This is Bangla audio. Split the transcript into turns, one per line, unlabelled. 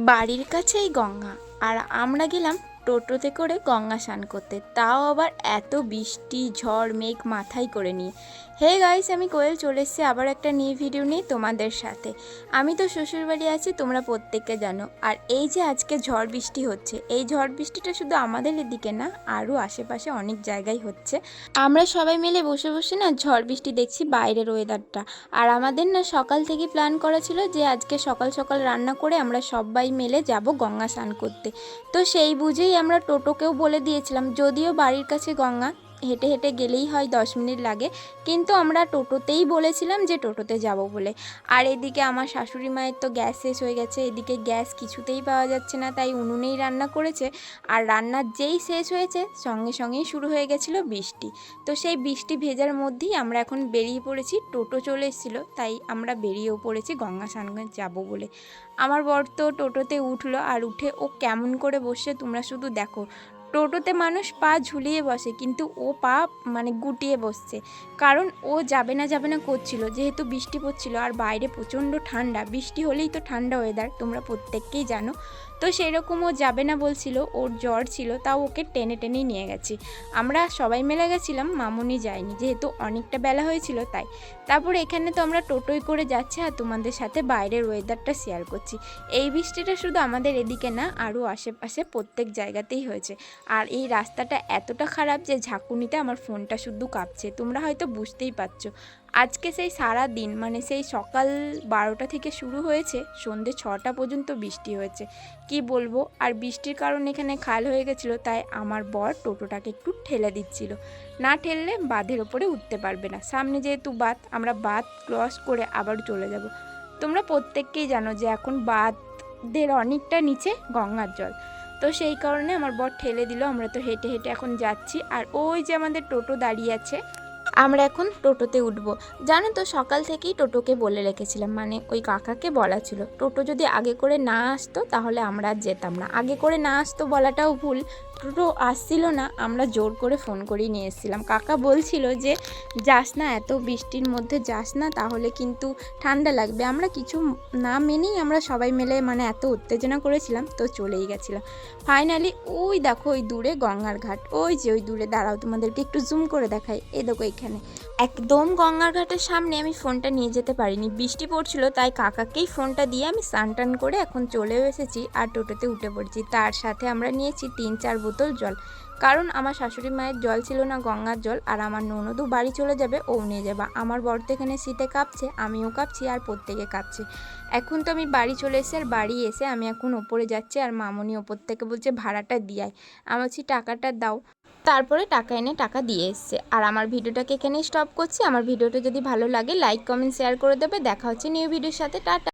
বাড়ির কাছেই গঙ্গা, আর আমরা গেলাম টোটোতে করে গঙ্গা স্নান করতে, তাও আবার এত বৃষ্টি ঝড় মেঘ মাথায় করে নিয়ে। হে গাইস, আমি কোয়েল চলে এসেছি আবার একটা নিউ ভিডিও নিয়ে তোমাদের সাথে। আমি তো শ্বশুরবাড়ি আছি, তোমরা প্রত্যেককে জানো। আর এই যে আজকে ঝড় বৃষ্টি হচ্ছে, এই ঝড় বৃষ্টিটা শুধু আমাদের এদিকে না, আরও আশেপাশে অনেক জায়গায় হচ্ছে। আমরা সবাই মিলে বসে বসে না ঝড় বৃষ্টি দেখছি, বাইরের ওয়েদারটা। আর আমাদের না সকাল থেকে প্ল্যান করা ছিল যে আজকে সকাল সকাল রান্না করে আমরা সবাই মিলে যাব গঙ্গা স্নান করতে। তো সেই বুঝেই আমরা টোটোকেও বলে দিয়েছিলাম, যদিও বাড়ির কাছে গঙ্গা, হেঁটে হেঁটে গেলেই হয় 10 মিনিট লাগে, কিন্তু আমরা টোটোতেই বলেছিলাম যে টোটোতে যাব বলে। আর এদিকে আমার শাশুড়ি মায়ের তো গ্যাস শেষ হয়ে গেছে, এদিকে গ্যাস কিছুতেই পাওয়া যাচ্ছে না, তাই উনুনেই রান্না করেছে। আর রান্নার যেই শেষ হয়েছে সঙ্গে সঙ্গেই শুরু হয়ে গেছিলো বৃষ্টি। তো সেই বৃষ্টি ভেজার মধ্যেই আমরা এখন বেরিয়ে পড়েছি, টোটো চলে এসেছিলো তাই আমরা বেরিয়েও পড়েছি গঙ্গা স্নানে যাবো বলে। আমার বর তো টোটোতে উঠলো, আর উঠে ও কেমন করে বসে তোমরা শুধু দেখো। টোটোতে মানুষ পা ঝুলিয়ে বসে, কিন্তু ও পা মানে গুটিয়ে বসছে, কারণ ও যাবে না করছিল, যেহেতু বৃষ্টি পড়ছিল আর বাইরে প্রচণ্ড ঠান্ডা। বৃষ্টি হলেই তো ঠান্ডা ওয়েদার, তোমরা প্রত্যেককেই জানো। তো সেরকম ও যাবে না বলছিল, ওর জ্বর ছিল, তাও ওকে টেনে টেনেই নিয়ে গেছি। আমরা সবাই মিলে গেছিলাম, মামুনি যায়নি, যেহেতু অনেকটা বেলা হয়েছিল তাই। তারপরে এখানে তো আমরা টোটোয় করে যাচ্ছি আর তোমাদের সাথে বাইরের ওয়েদারটা শেয়ার করছি। এই বৃষ্টিটা শুধু আমাদের এদিকে না, আরও আশেপাশে প্রত্যেক জায়গাতেই হয়েছে। আর এই রাস্তাটা এতটা খারাপ যে ঝাঁকুনিতে আমার ফোনটা শুধু কাঁপছে, তোমরা হয়তো বুঝতেই পারছো। আজকে সেই সারা দিন, মানে সেই সকাল 12টা থেকে শুরু হয়েছে, সন্ধ্যে 6টা পর্যন্ত বৃষ্টি হয়েছে। কি বলবো। আর বৃষ্টির কারণে এখানে খাল হয়ে গেছিলো, তাই আমার বর টোটোটাকে একটু ঠেলে দিচ্ছিল, না ঠেললে বাঁধের ওপরে উঠতে পারবে না। সামনে যেহেতু বাঁধ, আমরা বাঁধ ক্রস করে আবার চলে যাব। তোমরা প্রত্যেককেই জানো যে এখন বাঁধের অনেকটা নিচে গঙ্গার জল, তো সেই কারণে আমার বর ঠেলে দিল। আমরা তো হেঁটে হেঁটে এখন যাচ্ছি, আর ওই যে আমাদের টোটো দাঁড়িয়ে আছে, আমরা এখন টোটোতে উঠবো। জানো তো, সকাল থেকেই টোটোকে বলে রেখেছিলাম, মানে ওই কাকাকে বলা ছিল টোটো যদি আগে করে না আসতো তাহলে আমরা আর যেতাম না। আগে করে না আসতো বলাটাও ভুল, টোটো আসছিল না, আমরা জোর করে ফোন করেই নিয়ে এসেছিলাম। কাকা বলছিল যে যাস না, এত বৃষ্টির মধ্যে যাস না, তাহলে কিন্তু ঠান্ডা লাগবে। আমরা কিছু না মেনেই আমরা সবাই মিলে মানে এত উত্তেজনা করেছিলাম, তো চলেই গেছিলাম। ফাইনালি ওই দেখো ওই দূরে গঙ্গার ঘাট, ওই যে ওই দূরে, দাঁড়াও তোমাদেরকে একটু জুম করে দেখাই, এই দেখো এখানে একদম গঙ্গার ঘাটের সামনে। আমি ফোনটা নিয়ে যেতে পারিনি, বৃষ্টি পড়ছিল, তাই কাকাকেই ফোনটা দিয়ে আমি স্নান টান করে এখন চলেও এসেছি আর টোটোতে উঠে পড়েছি। তার সাথে আমরা নিয়েছি 3-4 বোতল জল, কারণ আমার শাশুড়ি মায়ের জল ছিল না, গঙ্গার জল। আর আমার ননদও বাড়ি চলে যাবে, ও নিয়ে যাবে। আমার বর তো এখানে শীতে কাঁপছে, আমিও কাঁপছি, আর প্রত্যেকে কাঁপছে। এখন তো আমি বাড়ি চলে এসেছি, আর বাড়ি এসে আমি এখন ওপরে যাচ্ছি, আর মামনি ওপর থেকে বলছে ভাড়াটা দিয়াই। আমি বলছি টাকাটা দাও, তারপরে টাকা এনে টাকা দিয়ে এসছে। আর আমার ভিডিওটাকে এখানেই স্টপ করছি। আমার ভিডিওটা যদি ভালো লাগে লাইক কমেন্ট শেয়ার করে দেবে। দেখা হচ্ছে নিউ ভিডিওর সাথে। টাটা।